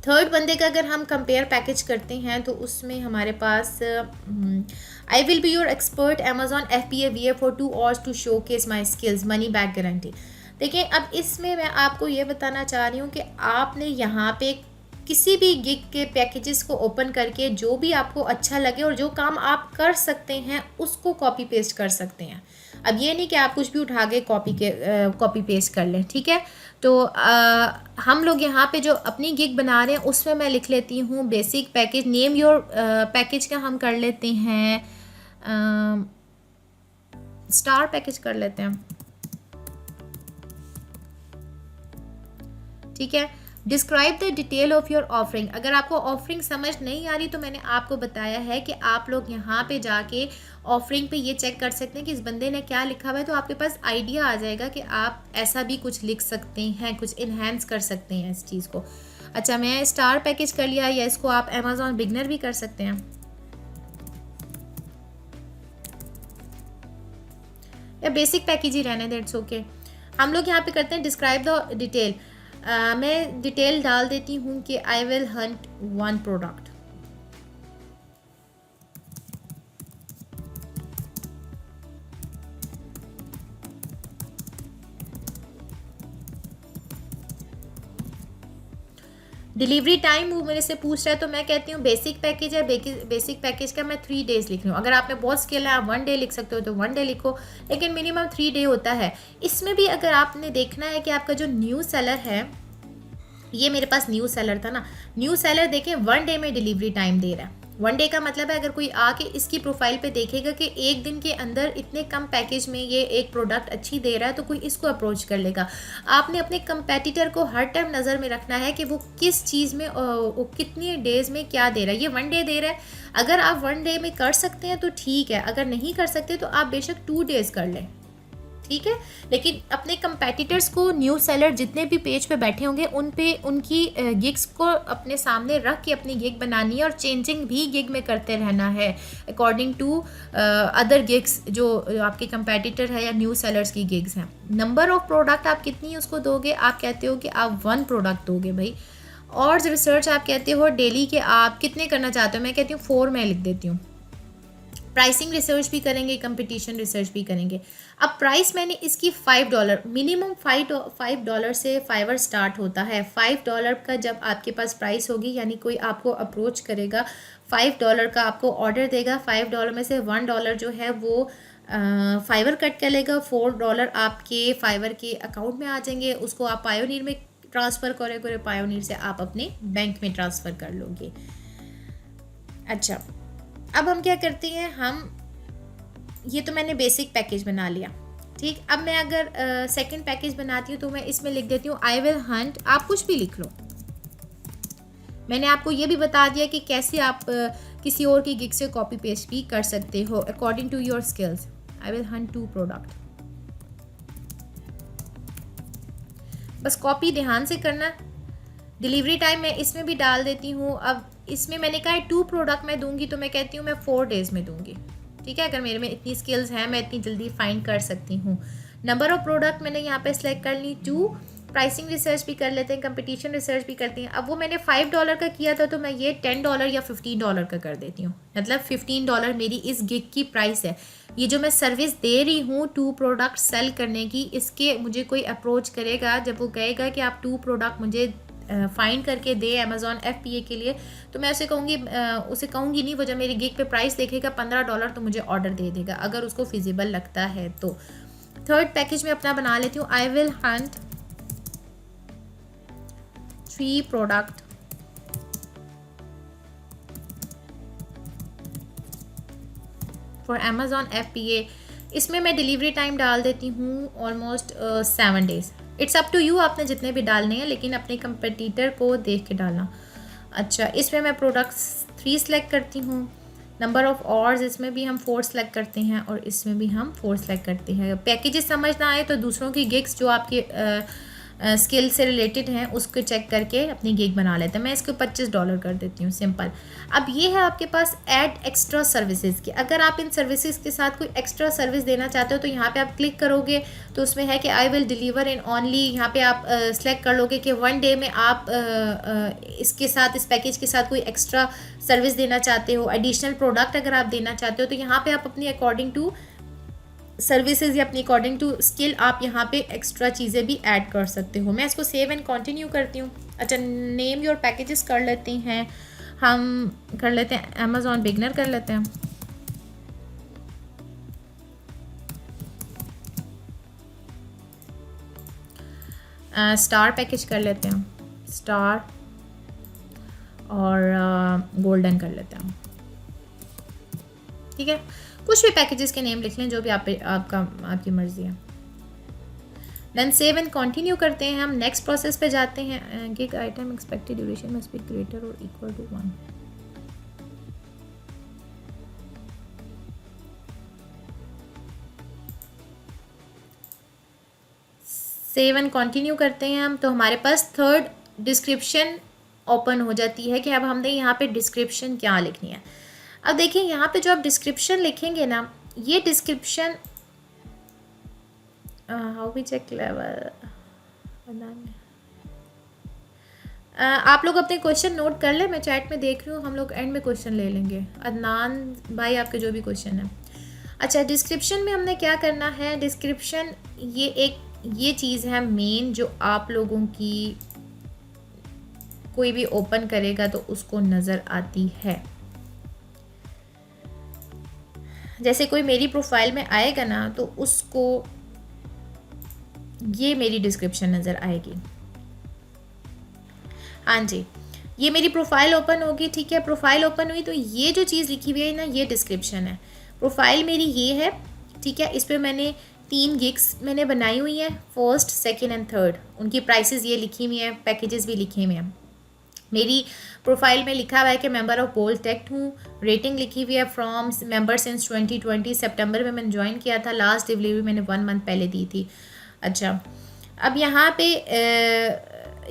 थर्ड बंदे का अगर हम कंपेयर पैकेज करते हैं तो उसमें हमारे पास I will be your expert Amazon FBA for 2 hours to showcase my skills money back guarantee. देखिए अब इसमें मैं आपको ये बताना चाह रही हूँ कि आपने यहाँ पे किसी भी गिग के पैकेजेस को ओपन करके जो भी आपको अच्छा लगे और जो काम आप कर सकते हैं उसको कॉपी पेस्ट कर सकते हैं। अब ये नहीं कि आप कुछ भी उठा के कॉपी पेस्ट कर लें, ठीक है। तो हम लोग यहाँ पे जो अपनी गिग बना रहे हैं उसमें मैं लिख लेती हूँ basic package, name your package का हम कर लेते हैं स्टार पैकेज कर लेते हैं, ठीक है। Describe the detail of your offering. अगर आपको ऑफरिंग समझ नहीं आ रही तो मैंने आपको बताया है कि आप लोग यहाँ पे जाके ऑफरिंग पे ये चेक कर सकते हैं कि इस बंदे ने क्या लिखा हुआ है, तो आपके पास आइडिया आ जाएगा कि आप ऐसा भी कुछ लिख सकते हैं, कुछ इन्हेंस कर सकते हैं इस चीज़ को। अच्छा मैं स्टार पैकेज कर लिया, या इसको आप अमेजॉन बिगनर भी कर सकते हैं, या बेसिक पैकेज ही रहने दें, इट्स ओके। हम लोग यहाँ पे करते हैं डिस्क्राइब द डिटेल। मैं डिटेल डाल देती हूँ कि आई will Hunt one product. Delivery time वो मेरे से पूछ रहा है तो मैं कहती हूँ बेसिक पैकेज है, बेसिक पैकेज का मैं 3 डेज़ लिख रही हूँ। अगर आप में बहुत स्किल है आप 1 डे लिख सकते हो तो 1 डे लिखो, लेकिन मिनिमम 3 डे होता है। इसमें भी अगर आपने देखना है कि आपका जो न्यू सेलर है, ये मेरे पास न्यू सेलर था ना, न्यू सेलर देखें 1 डे में डिलीवरी टाइम दे रहा है। 1 डे का मतलब है अगर कोई आके इसकी प्रोफाइल पे देखेगा कि एक दिन के अंदर इतने कम पैकेज में ये एक प्रोडक्ट अच्छी दे रहा है तो कोई इसको अप्रोच कर लेगा। आपने अपने कंपेटिटर को हर टाइम नज़र में रखना है कि वो किस चीज़ में वो कितनी डेज़ में क्या दे रहा है। ये 1 डे दे रहा है, अगर आप 1 डे में कर सकते हैं तो ठीक है, अगर नहीं कर सकते तो आप बेशक 2 डेज़ कर लें, ठीक है। लेकिन अपने कंपेटिटर्स को, न्यू सेलर जितने भी पेज पे बैठे होंगे उन पे उनकी गिग्स को अपने सामने रख के अपनी गिग बनानी है और चेंजिंग भी गिग में करते रहना है अकॉर्डिंग टू अदर गिग्स जो आपके कंपेटिटर है या न्यू सेलर्स की गिग्स हैं। नंबर ऑफ प्रोडक्ट आप कितनी उसको दोगे, आप कहते हो कि आप 1 प्रोडक्ट दोगे भाई। और रिसर्च आप कहते हो डेली के आप कितने करना चाहते हो, मैं कहती हूँ 4 मैं लिख देती हूँ। प्राइसिंग रिसर्च भी करेंगे, कंपटीशन रिसर्च भी करेंगे। अब प्राइस मैंने इसकी $5, मिनिमम $5 से फाइवर स्टार्ट होता है। $5 का जब आपके पास प्राइस होगी, यानी कोई आपको अप्रोच करेगा, $5 का आपको ऑर्डर देगा, $5 में से $1 जो है वो फाइवर कट कर लेगा, $4 आपके फाइवर के अकाउंट में आ जाएंगे, उसको आप पायोनीर में ट्रांसफ़र करोगे, पायोनीर से आप अपने बैंक में ट्रांसफ़र कर लोगे। अच्छा अब हम क्या करते हैं, हम ये तो मैंने बेसिक पैकेज बना लिया, ठीक। अब मैं अगर सेकंड पैकेज बनाती हूँ तो मैं इसमें लिख देती हूँ आई विल हंट, आप कुछ भी लिख लो। मैंने आपको ये भी बता दिया कि कैसे आप किसी और की गिग से कॉपी पेस्ट भी कर सकते हो according to your skills. I will hunt 2 product, बस कॉपी ध्यान से करना। डिलीवरी टाइम मैं इसमें भी डाल देती हूँ। अब इसमें मैंने कहा है 2 प्रोडक्ट मैं दूंगी तो मैं कहती हूँ मैं 4 डेज़ में दूंगी, ठीक है। अगर मेरे में इतनी स्किल्स हैं मैं इतनी जल्दी फाइंड कर सकती हूँ। नंबर ऑफ प्रोडक्ट मैंने यहाँ पे सिलेक्ट कर ली 2। प्राइसिंग रिसर्च भी कर लेते हैं, कंपटीशन रिसर्च भी करते हैं। अब वो मैंने $5 का किया था तो मैं ये $10 या $15 का कर देती हूँ, मतलब $15 मेरी इस गिग की प्राइस है। ये जो मैं सर्विस दे रही हूँ 2 प्रोडक्ट सेल करने की, इसके मुझे कोई अप्रोच करेगा, जब वो कहेगा कि आप 2 प्रोडक्ट मुझे फाइंड करके दे अमेजॉन FBA के लिए, तो मैं उसे कहूँगी नहीं, वो जब मेरी गिग पे प्राइस देखेगा $15 तो मुझे ऑर्डर दे देगा अगर उसको फिजिबल लगता है तो। थर्ड पैकेज में अपना बना लेती हूँ I will hunt 3 product for Amazon FBA। इसमें मैं डिलीवरी टाइम डाल देती हूँ almost 7 days. It's up to you, आपने जितने भी डालने हैं, लेकिन अपने कंपटीटर को देख के डालना। अच्छा इसमें मैं प्रोडक्ट्स 3 सेलेक्ट करती हूँ। नंबर ऑफ़ आवर्स इसमें भी हम 4 सेलेक्ट करते हैं और इसमें भी हम 4 सेलेक्ट करते हैं। पैकेजेस समझ ना आए तो दूसरों की गिग्स जो आपके स्किल से रिलेटेड हैं उसको चेक करके अपनी गिग बना लेते हैं। मैं इसको $25 कर देती हूँ, सिंपल। अब ये है आपके पास ऐड एक्स्ट्रा सर्विसेज की। अगर आप इन सर्विसेज के साथ कोई एक्स्ट्रा सर्विस देना चाहते हो तो यहाँ पे आप क्लिक करोगे तो उसमें है कि I will deliver in only, यहाँ पे आप सेलेक्ट कर लोगे कि 1 डे में आप इसके साथ, इस पैकेज के साथ कोई एक्स्ट्रा सर्विस देना चाहते हो, एडिशनल प्रोडक्ट अगर आप देना चाहते हो तो यहाँ पे आप अपनी अकॉर्डिंग टू सर्विसेज या अपनी अकॉर्डिंग टू स्किल आप यहाँ पे एक्स्ट्रा चीज़ें भी ऐड कर सकते हो। मैं इसको सेव एंड कंटिन्यू करती हूँ। अच्छा, नेम योर पैकेजेस कर लेते हैं, हम कर लेते हैं अमेज़ॉन बिगनर कर लेते हैं। स्टार पैकेज कर लेते हैं, स्टार, और गोल्डन कर लेते हैं। ठीक है, कुछ भी पैकेजेस के नेम लिख लें, जो भी आपकी मर्ज़ी है। देन सेव एंड कंटिन्यू करते हैं। हम नेक्स्ट प्रोसेस पे जाते हैं। Gig item expected duration must be greater और equal to 1। Save and continue करते हैं हम, तो हमारे पास थर्ड डिस्क्रिप्शन ओपन हो जाती है कि अब हमने यहाँ पे डिस्क्रिप्शन क्या लिखनी है। अब देखिए यहाँ पे जो आप डिस्क्रिप्शन लिखेंगे ना, ये description how we check level, आप लोग अपने क्वेश्चन नोट कर ले, मैं चैट में देख रही हूँ, हम लोग एंड में क्वेश्चन ले लेंगे। अदनान भाई, आपके जो भी क्वेश्चन है। अच्छा, डिस्क्रिप्शन में हमने क्या करना है, डिस्क्रिप्शन ये चीज़ है मेन जो आप लोगों की कोई भी ओपन करेगा तो उसको नज़र आती है। जैसे कोई मेरी प्रोफाइल में आएगा ना तो उसको ये मेरी डिस्क्रिप्शन नज़र आएगी। हाँ जी, ये मेरी प्रोफाइल ओपन होगी। ठीक है, प्रोफाइल ओपन हुई तो ये जो चीज़ लिखी हुई है ना, ये डिस्क्रिप्शन है। प्रोफाइल मेरी ये है। ठीक है, इस पर मैंने 3 गिग्स मैंने बनाई हुई हैं, फर्स्ट, सेकेंड एंड थर्ड। उनकी प्राइसेस ये लिखी हुई हैं, पैकेजेस भी लिखे हुए हैं। मेरी प्रोफाइल में लिखा हुआ है कि मेंबर ऑफ बोल्ड टेक हूँ। रेटिंग लिखी हुई है फ्रॉम मेंबर सिंस 2020, सितंबर में मैंने ज्वाइन किया था। लास्ट डिलीवरी मैंने 1 मंथ पहले दी थी। अच्छा, अब यहाँ पे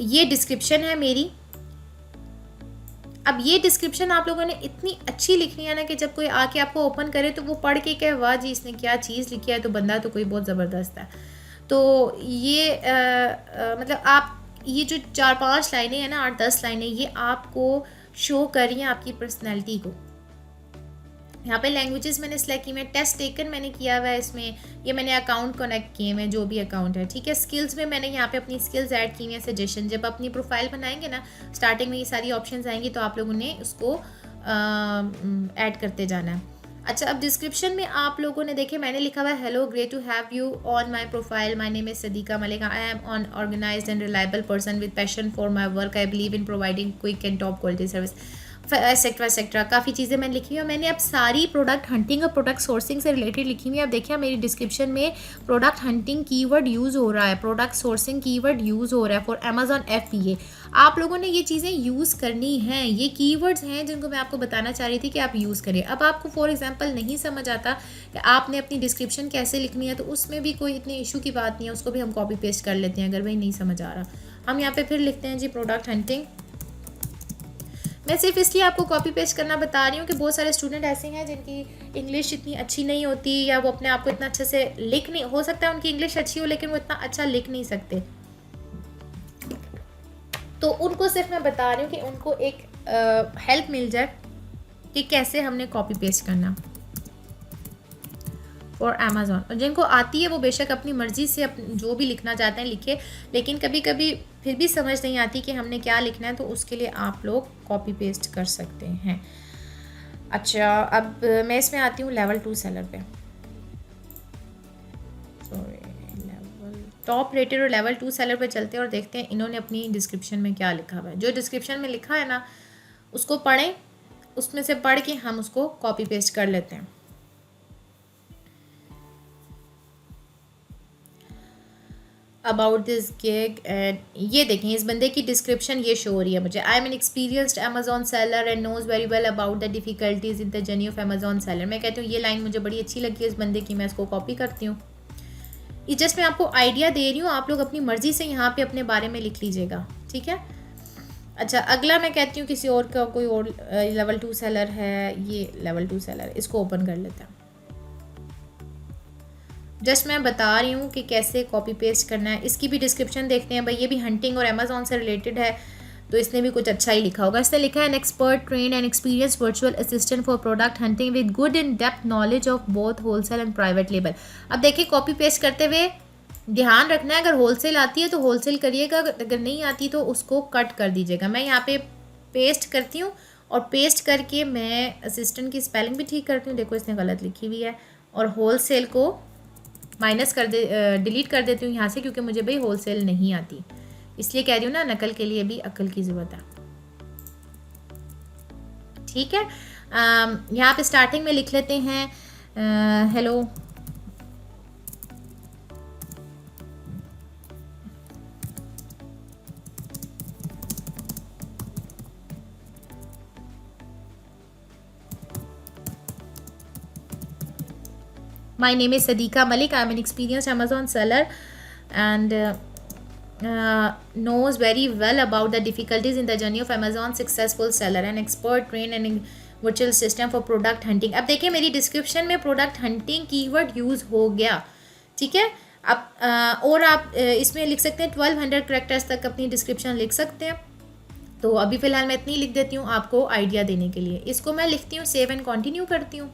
ये डिस्क्रिप्शन है मेरी। अब ये डिस्क्रिप्शन आप लोगों ने इतनी अच्छी लिखनी है ना कि जब कोई आके आपको ओपन करे तो वो पढ़ के कहे वाह जी इसने क्या चीज़ लिखी है, तो बंदा तो कोई बहुत ज़बरदस्त है। तो ये मतलब आप ये जो 4-5 लाइनें हैं ना, 8-10 लाइनें, ये आपको शो कर रही हैं आपकी पर्सनैलिटी को। यहाँ पे लैंग्वेजेस मैंने सेलेक्ट की, मैं टेस्ट टेकन मैंने किया हुआ है इसमें, ये मैंने अकाउंट कनेक्ट किए हुए हैं, जो भी अकाउंट है। ठीक है, स्किल्स में मैंने यहाँ पे अपनी स्किल्स ऐड की हुई हैं, सजेशन। जब अपनी प्रोफाइल बनाएंगे ना, स्टार्टिंग में ये सारी ऑप्शंस आएंगी तो आप लोगों ने उसको ऐड करते जाना है। अच्छा, अब डिस्क्रिप्शन में आप लोगों ने देखे मैंने लिखा हुआ है hello, great to have you on my profile, my name is Sadiqa Malik, I am on organized and reliable person with passion for my work, I believe in providing quick and top quality service, etcetera etcetera. काफ़ी चीज़ें मैंने लिखी हुई है। मैंने अब सारी product hunting और प्रोडक्ट सोर्सिंग से रिलेटेड लिखी हुई है। अब देखिए मेरी डिस्क्रिप्शन में प्रोडक्ट हंटिंग कीवर्ड यूज़ हो रहा है, प्रोडक्ट सोर्सिंग कीवर्ड यूज़ हो रहा है फॉर अमेजॉन FBA। आप लोगों ने ये चीज़ें यूज़ करनी हैं, ये कीवर्ड्स हैं जिनको मैं आपको बताना चाह रही थी कि आप यूज़ करें। अब आपको फॉर एग्जांपल नहीं समझ आता कि आपने अपनी डिस्क्रिप्शन कैसे लिखनी है, तो उसमें भी कोई इतनी इशू की बात नहीं है, उसको भी हम कॉपी पेस्ट कर लेते हैं अगर वही नहीं समझ आ रहा। हम यहाँ पे फिर लिखते हैं जी प्रोडक्ट हंटिंग। मैं सिर्फ इसलिए आपको कॉपी पेस्ट करना बता रही हूँ कि बहुत सारे स्टूडेंट ऐसे हैं जिनकी इंग्लिश इतनी अच्छी नहीं होती, या वो अपने आप को इतना अच्छे से लिख नहीं, हो सकता है उनकी इंग्लिश अच्छी हो लेकिन वो इतना अच्छा लिख नहीं सकते, तो उनको सिर्फ मैं बता रही हूँ कि उनको एक हेल्प मिल जाए कि कैसे हमने कॉपी पेस्ट करना फॉर अमेज़ॉन। और जिनको आती है वो बेशक अपनी मर्ज़ी से जो भी लिखना चाहते हैं लिखे, लेकिन कभी कभी फिर भी समझ नहीं आती कि हमने क्या लिखना है, तो उसके लिए आप लोग कॉपी पेस्ट कर सकते हैं। अच्छा, अब मैं इसमें आती हूँ लेवल 2 सेलर पे। लेवल टॉप रेटेड और लेवल 2 सेलर पे चलते हैं और देखते हैं इन्होंने अपनी डिस्क्रिप्शन में क्या लिखा हुआ है। जो डिस्क्रिप्शन में लिखा है ना उसको पढ़ें, उसमें से पढ़ के हम उसको कॉपी पेस्ट कर लेते हैं। अबाउट दिस गिग एंड ये देखें इस बंदे की डिस्क्रिप्शन ये शो हो रही है मुझे। I am an experienced Amazon seller and knows very well about the difficulties in the journey of Amazon seller. मैं कहती हूँ ये लाइन मुझे बड़ी अच्छी लगी है इस बंदे की, मैं इसको कॉपी करती हूँ। ये जस्ट मैं आपको आइडिया दे रही हूँ, आप लोग अपनी मर्जी से यहाँ पे अपने बारे में लिख लीजिएगा, ठीक है। अच्छा अगला मैं कहती हूँ किसी और का कोई और लेवल 2 सेलर है, ये लेवल 2 सेलर, इसको ओपन कर लेते हैं। जस्ट मैं बता रही हूँ कि कैसे कॉपी पेस्ट करना है। इसकी भी डिस्क्रिप्शन देखते हैं भाई, ये भी हंटिंग और अमेजोन से रिलेटेड है तो इसने भी कुछ अच्छा ही लिखा होगा। इसने लिखा है an expert train and experience virtual assistant for product hunting with good in depth knowledge of both wholesale and private label. अब देखिए कॉपी पेस्ट करते हुए ध्यान रखना है, अगर होलसेल आती है तो होलसेल करिएगा, अगर नहीं आती तो उसको कट कर दीजिएगा। मैं यहाँ पे पेस्ट करती हूँ और पेस्ट करके मैं असिस्टेंट की स्पेलिंग भी ठीक करती हूँ। देखो इसने गलत लिखी हुई है और होलसेल को माइनस कर दे डिलीट कर देती हूँ यहाँ से, क्योंकि मुझे भाई होलसेल नहीं आती। इसलिए कह रही हूँ ना, नकल के लिए भी अक्ल की ज़रूरत है, ठीक है। यहाँ पे स्टार्टिंग में लिख लेते हैं hello. My name is Sadiqa Malik. I am an experienced Amazon seller and knows very well about the difficulties in the journey of Amazon successful seller and expert trained and virtual system for product hunting। अब देखिए मेरी description में product hunting keyword use हो गया, ठीक है। अब और आप इसमें लिख सकते हैं 1200 कैरेक्टर्स तक अपनी डिस्क्रिप्शन लिख सकते हैं। तो अभी फ़िलहाल मैं इतनी लिख देती हूँ आपको आइडिया देने के लिए। इसको मैं लिखती हूँ, सेव एंड कंटिन्यू करती हूँ।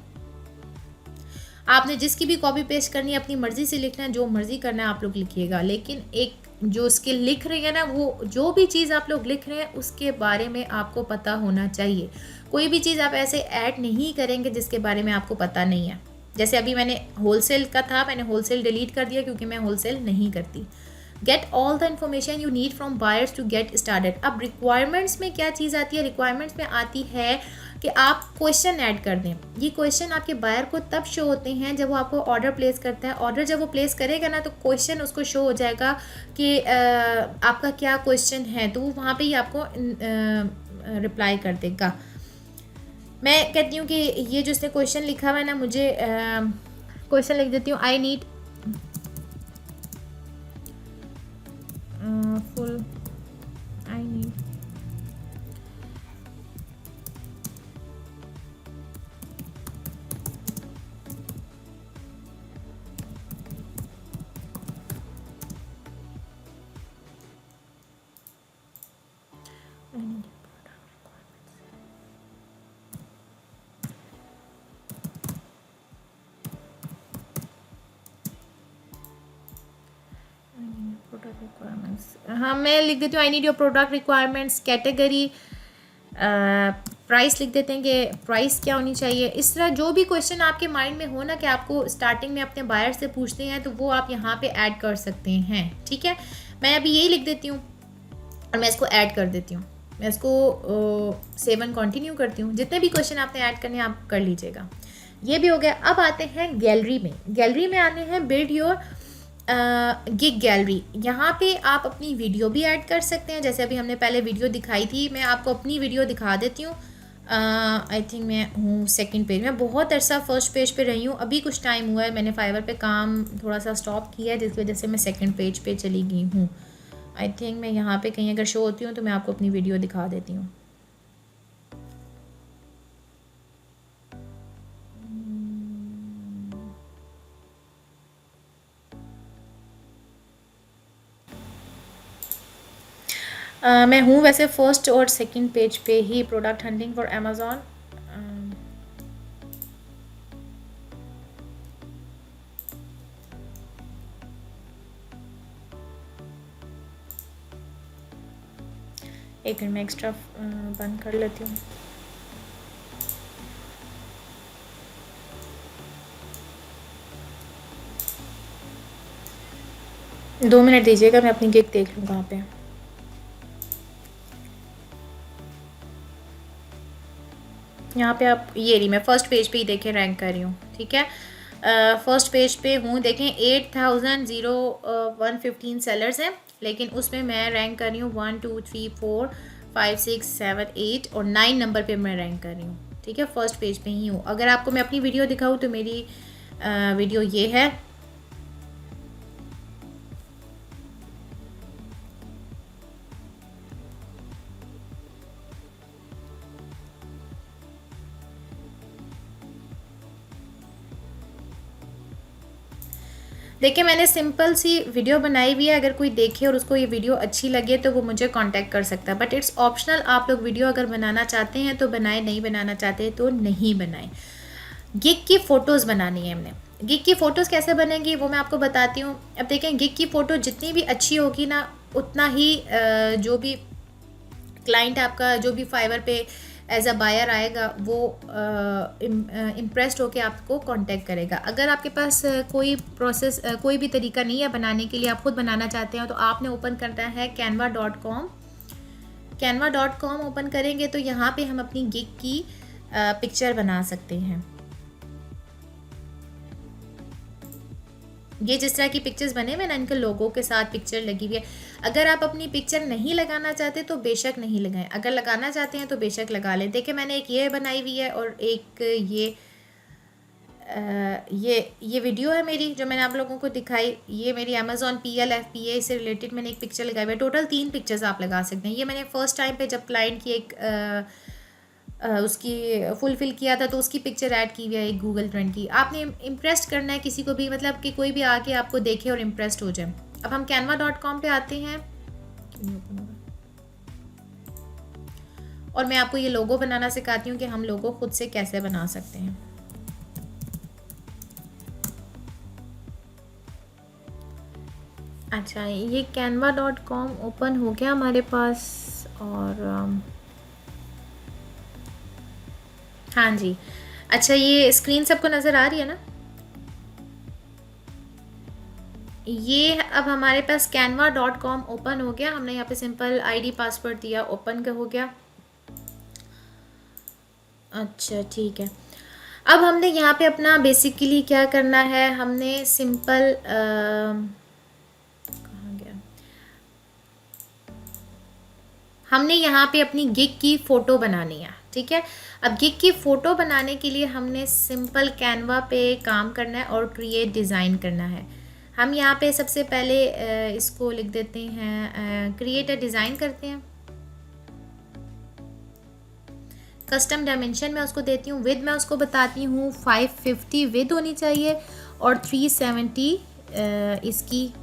आपने जिसकी भी कॉपी पेस्ट करनी है अपनी मर्ज़ी से लिखना है, जो मर्ज़ी करना है आप लोग लिखिएगा, लेकिन एक जो स्किल लिख रही है ना, वो जो भी चीज़ आप लोग लिख रहे हैं उसके बारे में आपको पता होना चाहिए। कोई भी चीज़ आप ऐसे ऐड नहीं करेंगे जिसके बारे में आपको पता नहीं है। जैसे अभी मैंने होलसेल का था, मैंने होलसेल डिलीट कर दिया क्योंकि मैं होलसेल नहीं करती। Get all the information you need from buyers to get started. अब रिक्वायरमेंट्स में क्या चीज़ आती है? रिक्वायरमेंट्स में आती है कि आप क्वेश्चन ऐड कर दें। ये क्वेश्चन आपके बायर को तब शो होते हैं जब वो आपको ऑर्डर प्लेस करता है। ऑर्डर जब वो प्लेस करेगा ना तो क्वेश्चन उसको शो हो जाएगा कि आपका क्या क्वेश्चन है, तो वो वहाँ पे ही आपको रिप्लाई कर देगा। मैं कहती हूँ कि ये जो इसने क्वेश्चन लिखा हुआ है ना, मुझे क्वेश्चन लिख देती हूँ, I need full I need product requirements. हाँ मैं लिख देती हूँ I need your product requirements, category, price लिख देते हैं कि प्राइस क्या होनी चाहिए। इस तरह जो भी क्वेश्चन आपके माइंड में हो ना कि आपको स्टार्टिंग में अपने बायर से पूछते हैं, तो वो आप यहाँ पे ऐड कर सकते हैं, ठीक है। मैं अभी यही लिख देती हूँ और मैं इसको ऐड कर देती हूँ। मैं इसको सेव एंड कंटिन्यू करती हूँ। जितने भी क्वेश्चन आपने ऐड करने हैं आप कर लीजिएगा। ये भी हो गया। अब आते हैं गैलरी में। गैलरी में आने हैं बिल्ड योर गिग गैलरी। यहाँ पे आप अपनी वीडियो भी ऐड कर सकते हैं। जैसे अभी हमने पहले वीडियो दिखाई थी, मैं आपको अपनी वीडियो दिखा देती हूँ। आई थिंक मैं हूँ सेकंड पेज में, बहुत अरसा फर्स्ट पेज पे रही हूँ। अभी कुछ टाइम हुआ है, मैंने फाइवर पे काम थोड़ा सा स्टॉप किया है, जिसकी वजह से मैं सेकंड पेज पे चली गई हूँ। आई थिंक मैं यहाँ पे कहीं अगर शो होती हूँ तो मैं आपको अपनी वीडियो दिखा देती हूँ। मैं हूँ वैसे फर्स्ट और सेकंड पेज पे ही, प्रोडक्ट हंटिंग फॉर अमेज़ॉन। एक मिनट में एक्स्ट्रा बंद कर लेती हूँ। दो मिनट दीजिएगा, मैं अपनी गिग देख लूँ कहाँ पे। यहाँ पे आप ये रही, मैं फर्स्ट पेज पे ही देखे रैंक कर रही हूँ, ठीक है। फर्स्ट पेज पे हूँ। देखें 8,015 सेलर्स हैं, लेकिन उसमें मैं रैंक कर रही हूँ 1 2 3 4 5 6 7 8 और 9 नंबर पे मैं रैंक कर रही हूँ। ठीक है, फर्स्ट पेज पे ही हूँ। अगर आपको मैं अपनी वीडियो दिखाऊँ तो मेरी वीडियो ये है। देखिए मैंने सिंपल सी वीडियो बनाई हुई है, अगर कोई देखे और उसको ये वीडियो अच्छी लगे तो वो मुझे कांटेक्ट कर सकता है, बट इट्स ऑप्शनल। आप लोग वीडियो अगर बनाना चाहते हैं तो बनाएं, नहीं बनाना चाहते तो नहीं बनाएं। गिग की फ़ोटोज़ बनानी है हमने। गिग की फ़ोटोज़ कैसे बनेंगी वो मैं आपको बताती हूँ। अब देखें गिग की फ़ोटो जितनी भी अच्छी होगी ना, उतना ही जो भी क्लाइंट आपका, जो भी फाइवर पे एज अ बायर आएगा, वो इम्प्रेस्ड होकर आपको कांटेक्ट करेगा। अगर आपके पास कोई प्रोसेस, कोई भी तरीका नहीं है बनाने के लिए, आप खुद बनाना चाहते हैं, तो आपने ओपन करना है canva.com। canva.com ओपन करेंगे तो यहाँ पे हम अपनी गिग की पिक्चर बना सकते हैं। ये जिस तरह की पिक्चर्स बने हुए ना, इनके लोगों के साथ पिक्चर लगी हुई है। अगर आप अपनी पिक्चर नहीं लगाना चाहते तो बेशक नहीं लगाएं, अगर लगाना चाहते हैं तो बेशक लगा लें। देखिए मैंने एक ये बनाई हुई है और एक ये वीडियो है मेरी जो मैंने आप लोगों को दिखाई। ये मेरी अमेज़ॉन PLFPA से रिलेटेड मैंने एक पिक्चर लगाई हुई है। टोटल 3 पिक्चर्स आप लगा सकते हैं। ये मैंने फ़र्स्ट टाइम पे जब क्लाइंट की एक उसकी फुलफ़िल किया था तो उसकी पिक्चर ऐड की हुई है एक गूगल ट्रेंड की। आपने इम्प्रेस करना है किसी को भी, मतलब कि कोई भी आके आपको देखे और इम्प्रेस्ड हो जाए। अब हम canva.com पे आते हैं और मैं आपको ये लोगो बनाना सिखाती हूँ कि हम लोगो खुद से कैसे बना सकते हैं। अच्छा, ये canva.com ओपन हो गया हमारे पास और हाँ जी। अच्छा, ये स्क्रीन सबको नज़र आ रही है ना? ये अब हमारे पास canva.com ओपन हो गया। हमने यहाँ पे सिंपल ID पासवर्ड दिया, ओपन का हो गया। अच्छा ठीक है। अब हमने यहाँ पे अपना बेसिकली क्या करना है, हमने सिंपल कहाँ गया, हमने यहाँ पे अपनी गिग की फ़ोटो बनानी है। ठीक है, अब गिग की फ़ोटो बनाने के लिए हमने सिंपल कैनवा पे काम करना है और क्रिएट डिज़ाइन करना है। हम यहाँ पे सबसे पहले इसको लिख देते हैं, क्रिएट अ डिज़ाइन करते हैं। कस्टम डायमेंशन मैं उसको देती हूँ। विद मैं उसको बताती हूँ 550 विद होनी चाहिए और 370 इसकी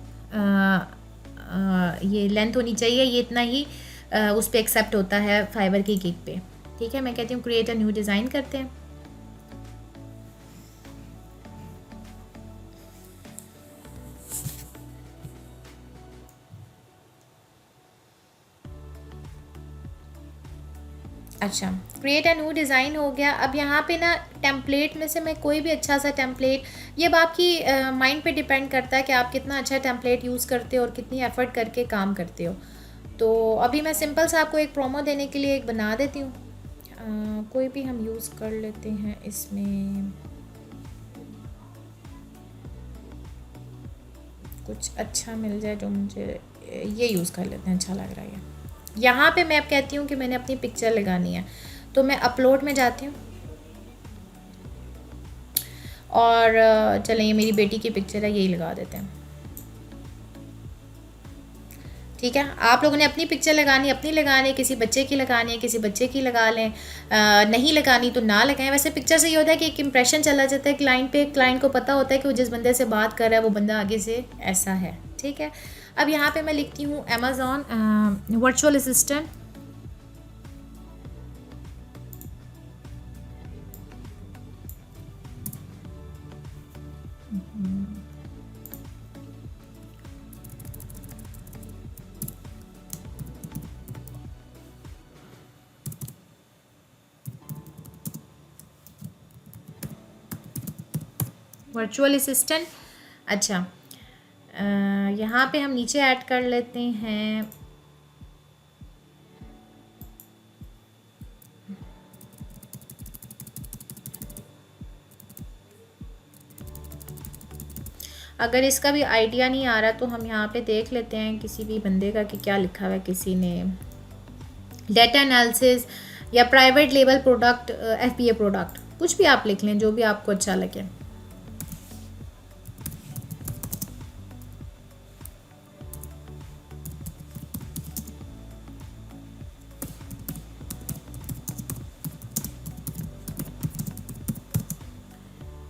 ये लेंथ होनी चाहिए। ये इतना ही उस पर एक्सेप्ट होता है फाइबर की गिग पे। ठीक है, मैं कहती हूँ क्रिएट अ न्यू डिज़ाइन करते हैं। अच्छा, क्रिएट अ न्यू डिज़ाइन हो गया। अब यहाँ पे ना टेम्पलेट में से मैं कोई भी अच्छा सा टेम्पलेट, ये अब आपकी माइंड पे डिपेंड करता है कि आप कितना अच्छा टेम्पलेट यूज़ करते हो और कितनी एफ़र्ट करके काम करते हो। तो अभी मैं सिंपल सा आपको एक प्रोमो देने के लिए एक बना देती हूँ। कोई भी हम यूज़ कर लेते हैं इसमें, कुछ अच्छा मिल जाए जो मुझे, ये यूज़ कर लेते हैं, अच्छा लग रहा है। यहाँ पे मैं अब कहती हूँ कि मैंने अपनी पिक्चर लगानी है, तो मैं अपलोड में जाती हूँ और चलें ये मेरी बेटी की पिक्चर है, यही लगा देते हैं। ठीक है, आप लोगों ने अपनी पिक्चर लगानी, अपनी लगानी है, किसी बच्चे की लगानी है, किसी बच्चे की लगा लें। नहीं लगानी तो ना लगाएं। वैसे पिक्चर से ये होता है कि एक इंप्रेशन चला जाता है क्लाइंट पे, क्लाइंट को पता होता है कि वो जिस बंदे से बात कर रहा है वो बंदा आगे से ऐसा है। ठीक है, अब यहाँ पे मैं लिखती हूँ Amazon virtual assistant. Virtual assistant. अच्छा, यहाँ पे हम नीचे ऐड कर लेते हैं अगर इसका भी आइडिया नहीं आ रहा तो हम यहाँ पे देख लेते हैं किसी भी बंदे का कि क्या लिखा हुआ है किसी ने, डेटा एनालिसिस या private label product, FBA product, कुछ भी आप लिख लें जो भी आपको अच्छा लगे।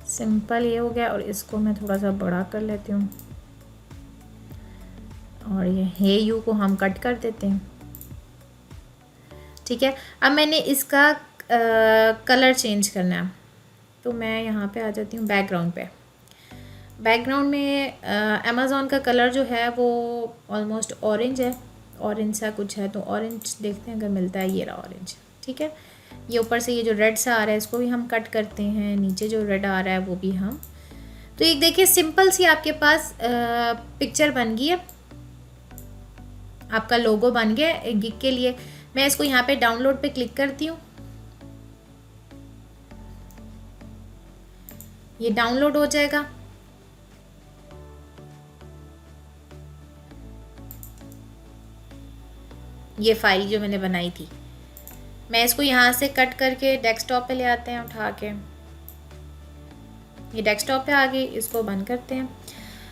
सिंपल ये हो गया और इसको मैं थोड़ा सा बड़ा कर लेती हूँ और ये हे यू को हम कट कर देते हैं। ठीक है, अब मैंने इसका कलर चेंज करना है तो मैं यहाँ पे आ जाती हूँ बैकग्राउंड पे। बैकग्राउंड में अमेज़ॉन का कलर जो है वो ऑलमोस्ट ऑरेंज है, ऑरेंज सा कुछ है, तो ऑरेंज देखते हैं अगर मिलता है। ये रहा ऑरेंज। ठीक है, ये ऊपर से ये जो रेड सा आ रहा है इसको भी हम कट करते हैं, नीचे जो रेड आ रहा है वो भी हम। तो एक देखिए सिंपल सी आपके पास पिक्चर बन गई है, आपका लोगो बन गया एक गिग के लिए। मैं इसको यहाँ पे डाउनलोड पे क्लिक करती हूँ, ये डाउनलोड हो जाएगा। ये फाइल जो मैंने बनाई थी, मैं इसको यहाँ से कट करके डेस्कटॉप पे ले आते हैं उठा के। ये डेस्कटॉप पे आ गई, इसको बंद करते हैं।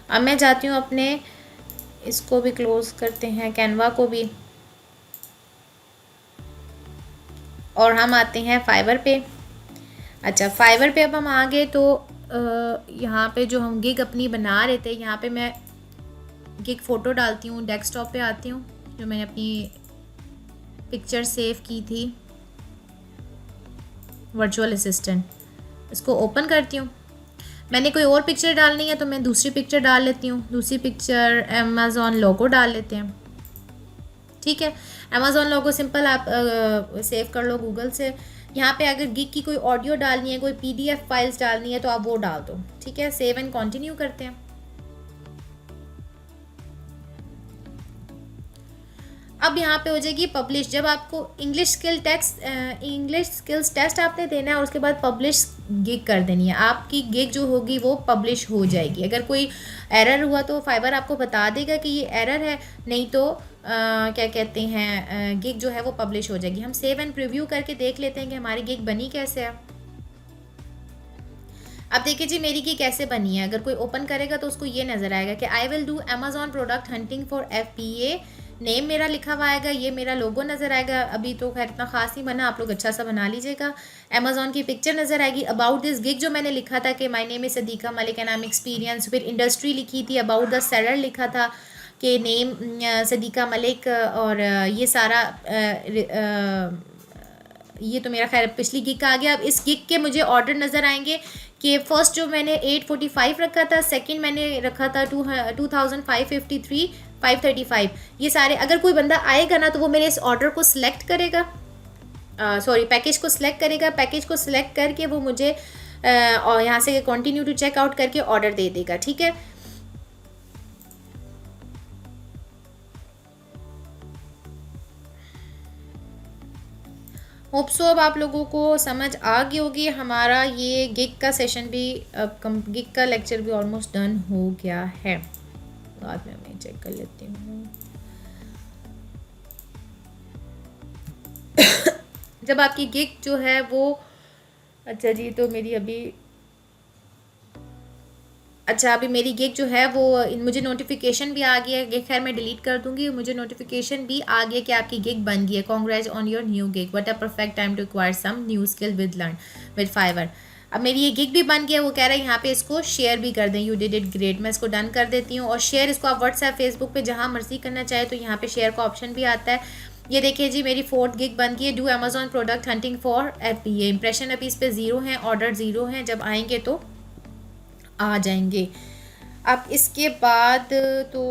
अब मैं जाती हूँ अपने, इसको भी क्लोज करते हैं, कैनवा को भी, और हम आते हैं फाइवर पे। अच्छा, फाइवर पे अब हम आ गए तो यहाँ पे जो हम गिग अपनी बना रहे थे, यहाँ पे मैं गिग फ़ोटो डालती हूँ, डेस्कटॉप पे आती हूँ, जो मैंने अपनी पिक्चर सेव की थी वर्चुअल असिस्टेंट, इसको ओपन करती हूँ। मैंने कोई और पिक्चर डालनी है तो मैं दूसरी पिक्चर डाल लेती हूँ, दूसरी पिक्चर अमेज़ॉन लोगो डाल लेते हैं। ठीक है, अमेज़ॉन लोगो सिंपल आप सेव कर लो गूगल से। यहाँ पे अगर गिग की कोई ऑडियो डालनी है, कोई PDF फाइल्स डालनी है तो आप वो डाल दो। ठीक है, सेव एंड कंटिन्यू करते हैं। अब यहाँ पे हो जाएगी पब्लिश। जब आपको इंग्लिश स्किल्स टेस्ट आपने देना है और उसके बाद पब्लिश गिग कर देनी है, आपकी गिग जो होगी वो पब्लिश हो जाएगी। अगर कोई एरर हुआ तो फाइवर आपको बता देगा कि ये एरर है, नहीं तो क्या कहते हैं गिग जो है वो पब्लिश हो जाएगी। हम सेव एंड प्रीव्यू करके देख लेते हैं कि हमारी गिग बनी कैसे है। अब देखिए जी मेरी गिग कैसे बनी है। अगर कोई ओपन करेगा तो उसको ये नज़र आएगा कि I will do Amazon product hunting for FBA, name मेरा लिखा हुआ आएगा, ये मेरा लोगो नज़र आएगा। अभी तो खैर इतना खास नहीं बना, आप लोग अच्छा सा बना लीजिएगा। अमेज़ॉन की पिक्चर नज़र आएगी। अबाउट दिस गिग जो मैंने लिखा था कि my name is Sadiqa Malik and I am experience, फिर इंडस्ट्री लिखी थी, अबाउट द सेलर लिखा था कि नेम सदीका मलिक, और ये सारा ये तो मेरा खैर पिछली गिग का आ गया। अब इस गिग के मुझे ऑर्डर नज़र आएंगे कि फ़र्स्ट जो मैंने 845 रखा था, सेकंड मैंने रखा था 2553, 535। ये सारे अगर कोई बंदा आएगा ना तो वो मेरे इस ऑर्डर को सिलेक्ट करेगा, पैकेज को सिलेक्ट करेगा। पैकेज को सिलेक्ट करके वो मुझे और यहाँ से कंटिन्यू टू चेकआउट करके ऑर्डर दे देगा। ठीक है, होप सो अब आप लोगों को समझ आ गई होगी। हमारा ये गिग का सेशन भी, गिग का लेक्चर भी ऑलमोस्ट डन हो गया है। बाद में मैं चेक कर लेती हूँ। जब आपकी गिग जो है वो, अच्छा जी तो मेरी अभी मेरी गिग जो है वो, मुझे नोटिफिकेशन भी आ गया है। खैर मैं डिलीट कर दूंगी। मुझे नोटिफिकेशन भी आ गया कि आपकी गिग बन गई है। Congrats on your new gig, what a perfect time to acquire some new skill with learn with Fiverr. अब मेरी ये गिग भी बन गया। वो कह रहा है यहाँ पे इसको शेयर भी कर दें, यू डिड इट ग्रेट। मैं इसको डन कर देती हूँ। और शेयर इसको आप व्हाट्सएप फेसबुक पे जहाँ मर्जी करना चाहे तो यहाँ पे शेयर का ऑप्शन भी आता है। ये देखिए जी मेरी 4th गिग बन गई है। Do Amazon product hunting for FBA। Impression अभी इस पर 0 हैं, ऑर्डर 0 हैं, जब आएंगे तो आ जाएंगे। अब इसके बाद तो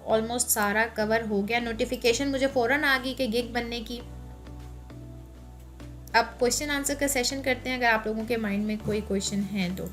ऑलमोस्ट सारा कवर हो गया। नोटिफिकेशन मुझे फ़ौरन आ गई कि गिग बनने की। अब क्वेश्चन आंसर का सेशन करते हैं, अगर आप लोगों के माइंड में कोई क्वेश्चन है तो।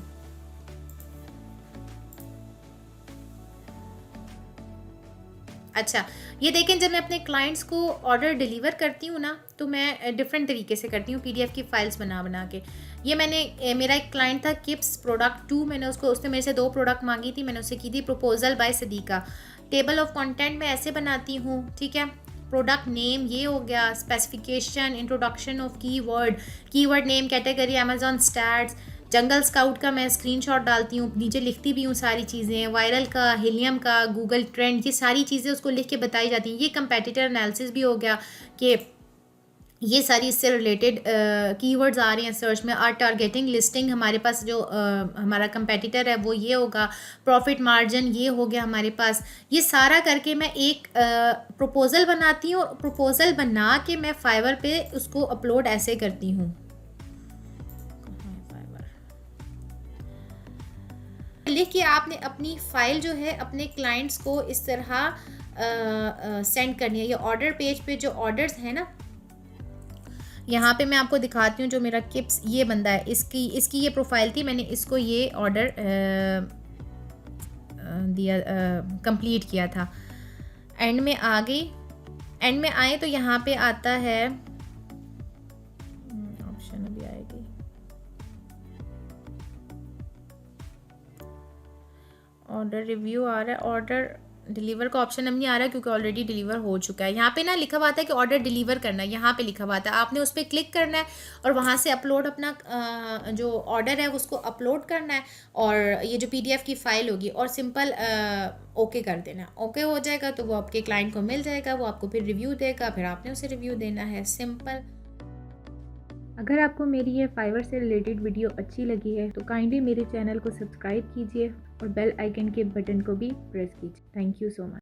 अच्छा, ये देखें जब मैं अपने क्लाइंट्स को ऑर्डर डिलीवर करती हूँ ना तो मैं डिफरेंट तरीके से करती हूँ, PDF की फ़ाइल्स बना के। ये मेरा एक क्लाइंट था किप्स प्रोडक्ट 2, मैंने उसने मेरे से 2 प्रोडक्ट मांगी थी, मैंने उससे की थी proposal by Sadiqa. Table of content मैं ऐसे बनाती हूँ, ठीक है। प्रोडक्ट नेम ये हो गया, specification, introduction of keyword name, category, Amazon stats, jungle scout का मैं स्क्रीनशॉट डालती हूँ, नीचे लिखती भी हूँ सारी चीज़ें, वायरल का, हीलियम का, गूगल ट्रेंड, ये सारी चीज़ें उसको लिख के बताई जाती हैं। ये कंपेटिटर एनालिसिस भी हो गया कि ये सारी इससे रिलेटेड कीवर्ड्स आ रहे हैं सर्च में। आर टारगेटिंग लिस्टिंग, हमारे पास जो हमारा कंपेटिटर है वो ये होगा, प्रॉफिट मार्जिन ये हो गया हमारे पास। ये सारा करके मैं एक प्रपोज़ल बनाती हूँ, और प्रपोज़ल बना के मैं फाइवर पे उसको अपलोड ऐसे करती हूँ। लिख के आपने अपनी फ़ाइल जो है अपने क्लाइंट्स को इस तरह सेंड करनी है। ये ऑर्डर पेज पे जो ऑर्डर्स हैं ना, यहाँ पे मैं आपको दिखाती हूँ, जो मेरा किप्स ये बंदा है, इसकी ये प्रोफाइल थी, मैंने इसको ये ऑर्डर दिया, कंप्लीट किया था। एंड में आ गई, एंड में आए तो यहाँ पे आता है ऑप्शन, अभी आएगी, ऑर्डर रिव्यू आ रहा है, ऑर्डर डिलीवर का ऑप्शन अब नहीं आ रहा है क्योंकि ऑलरेडी डिलीवर हो चुका है। यहाँ पे ना लिखा हुआ था कि ऑर्डर डिलीवर करना है, यहाँ पे लिखा हुआ था, आपने उस पर क्लिक करना है और वहाँ से अपलोड अपना जो ऑर्डर है उसको अपलोड करना है, और ये जो PDF की फ़ाइल होगी, और सिंपल ओके कर देना। ओके हो जाएगा तो वो आपके क्लाइंट को मिल जाएगा, वो आपको फिर रिव्यू देगा, फिर आपने उसे रिव्यू देना है, सिंपल। अगर आपको मेरी ये फाइवर से रिलेटेड वीडियो अच्छी लगी है तो काइंडली मेरे चैनल को सब्सक्राइब कीजिए और बेल आइकन के बटन को भी प्रेस कीजिए। Thank you so much.